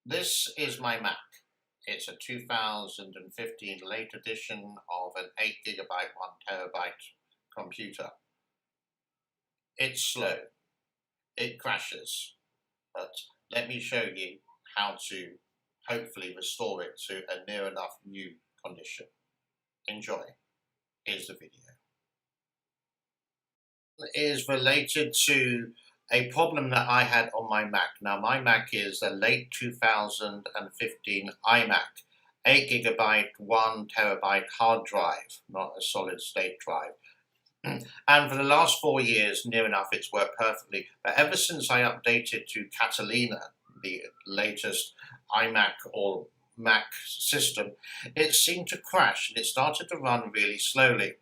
This is my Mac. It's a 2015 late edition of an 8GB, 1TB computer. It's slow, it crashes, but let me show you how to hopefully restore it to a near enough new condition. Enjoy. Here's the video. It is related to a problem that I had on my Mac. Now my Mac is a late 2015 iMac, 8GB, 1TB hard drive, not a solid state drive. And for the last 4 years, near enough, it's worked perfectly. But ever since I updated to Catalina, the latest iMac or Mac system, it seemed to crash and it started to run really slowly.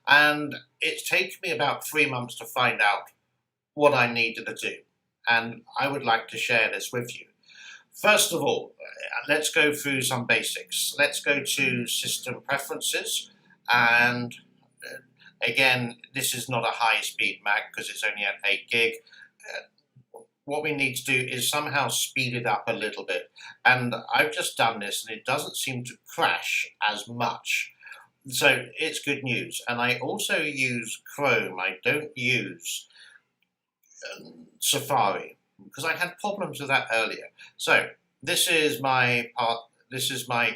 And it's taken me about 3 months to find out what I needed to do. And I would like to share this with you. First of all, let's go through some basics. Let's go to System Preferences, and again, this is not a high-speed Mac because it's only at 8 gig. What we need to do is somehow speed it up a little bit. And I've just done this and it doesn't seem to crash as much. So it's good news. And I also use Chrome. I don't use Safari because I had problems with that earlier. So this is my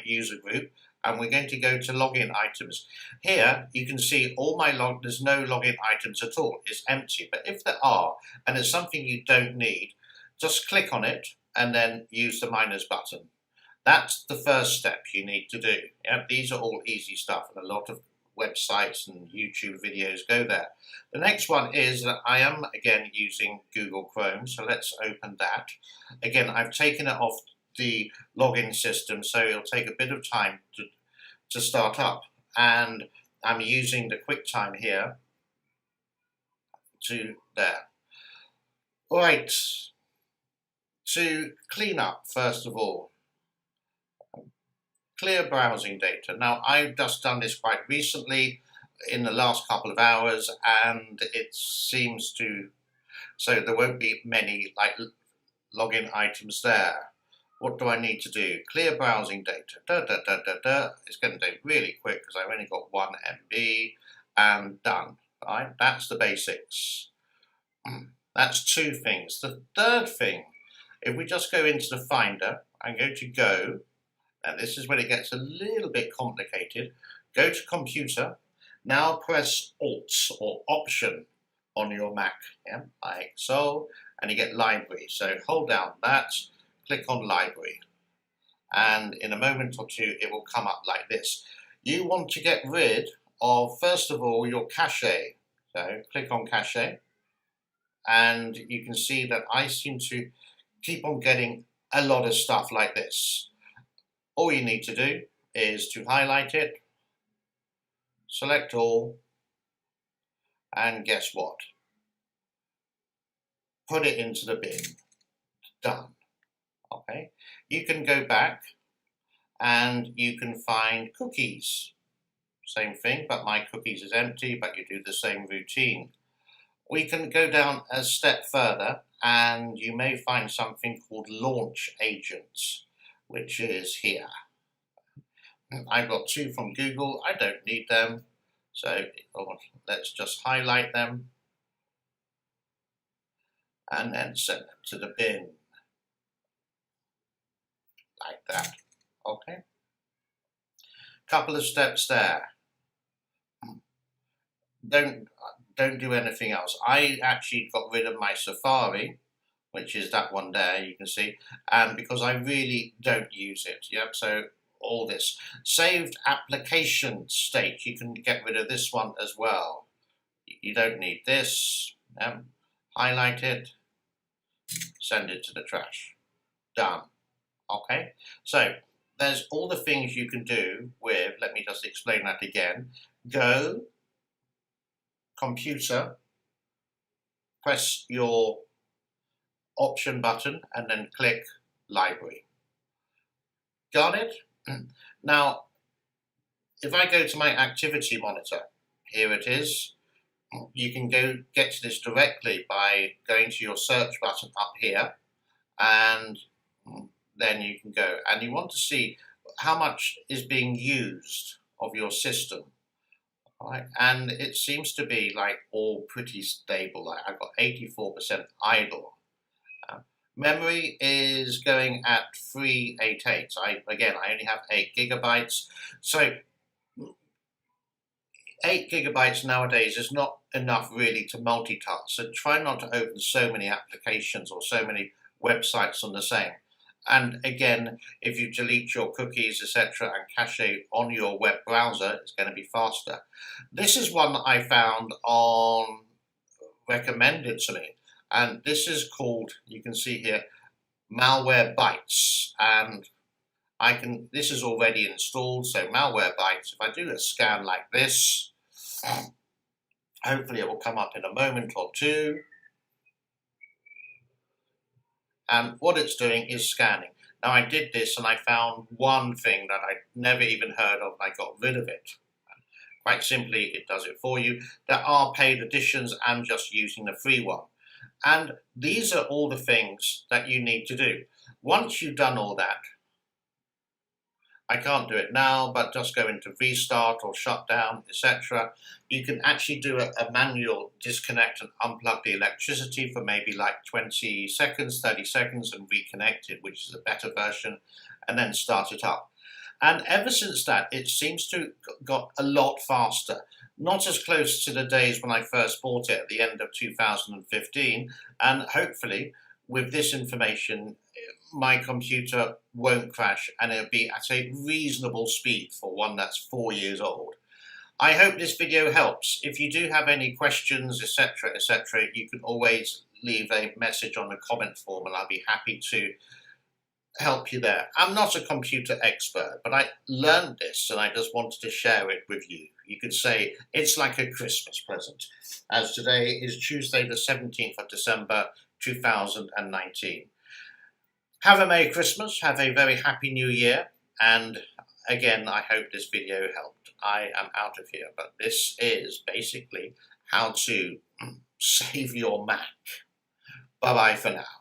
user group, and we're going to go to login items. Here you can see all my there's no login items at all. It's empty. But if there are, and it's something you don't need, just click on it and then use the minus button. That's the first step you need to do. Yeah, these are all easy stuff, and a lot of websites and YouTube videos go there. The next one is that I am again using Google Chrome, so let's open that. Again, I've taken it off the login system, so it'll take a bit of time to start up, and I'm using the QuickTime here to there. Right, to clean up first of all, clear browsing data. Now I've just done this quite recently in the last couple of hours, and it seems to, so there won't be many like login items there. What do I need to do? Clear browsing data. It's going to do really quick because I've only got 1 MB, and done. Right? That's the basics. That's 2 things. The third thing, if we just go into the Finder and go to Go, and this is when it gets a little bit complicated. Go to Computer. Now press Alt or Option on your Mac, yeah, like so, and you get Library. So hold down that, click on Library, and in a moment or two it will come up like this. You want to get rid of, first of all, your cache. So click on Cache, and you can see that I seem to keep on getting a lot of stuff like this. All you need to do is to highlight it, select all, and guess what? Put it into the bin. Done. Okay. You can go back and you can find cookies. Same thing, but my cookies is empty, but you do the same routine. We can go down a step further and you may find something called launch agents, which is here. I've got 2 from Google. I don't need them, so let's just highlight them and then send them to the bin like that. Okay, couple of steps there. Don't do anything else. I actually got rid of my Safari, which is that one there, you can see, and because I really don't use it. Yep. So all this saved application state, you can get rid of this one as well. You don't need this. Yep. Highlight it, send it to the trash. Done. Okay. So there's all the things you can do with. Let me just explain that again. Go, Computer, press your Option button and then click Library. Got it? Now, if I go to my activity monitor, here it is. You can go get to this directly by going to your search button up here, and then you can go, and you want to see how much is being used of your system. Right, and it seems to be like all pretty stable. Like I've got 84% idle. Memory is going at 388. I only have 8 GB, so 8 GB nowadays is not enough really to multitask. So try not to open so many applications or so many websites on the same. And again, if you delete your cookies, etc., and cache on your web browser, it's going to be faster. This is one that I found on recommended to me, and this is called, you can see here, Malwarebytes, and this is already installed. So Malwarebytes, if I do a scan like this, hopefully it will come up in a moment or two. And what it's doing is scanning. Now I did this and I found one thing that I'd never even heard of, and I got rid of it. Quite simply, it does it for you. There are paid editions. I'm just using the free one. And these are all the things that you need to do. Once you've done all that, I can't do it now, but just go into restart or shutdown, etc. You can actually do a manual disconnect and unplug the electricity for maybe like 20 seconds, 30 seconds, and reconnect it, which is a better version, and then start it up. And ever since that, it seems to have got a lot faster. Not as close to the days when I first bought it at the end of 2015, and hopefully with this information, my computer won't crash and it'll be at a reasonable speed for one that's 4 years old. I hope this video helps. If you do have any questions, etc., you can always leave a message on the comment form and I'll be happy to help you there. I'm not a computer expert, but I learned this and I just wanted to share it with you. You could say it's like a Christmas present, as today is Tuesday the 17th of December 2019. Have a Merry Christmas, have a very Happy New Year, and again, I hope this video helped. I am out of here, but this is basically how to save your Mac. Bye-bye for now.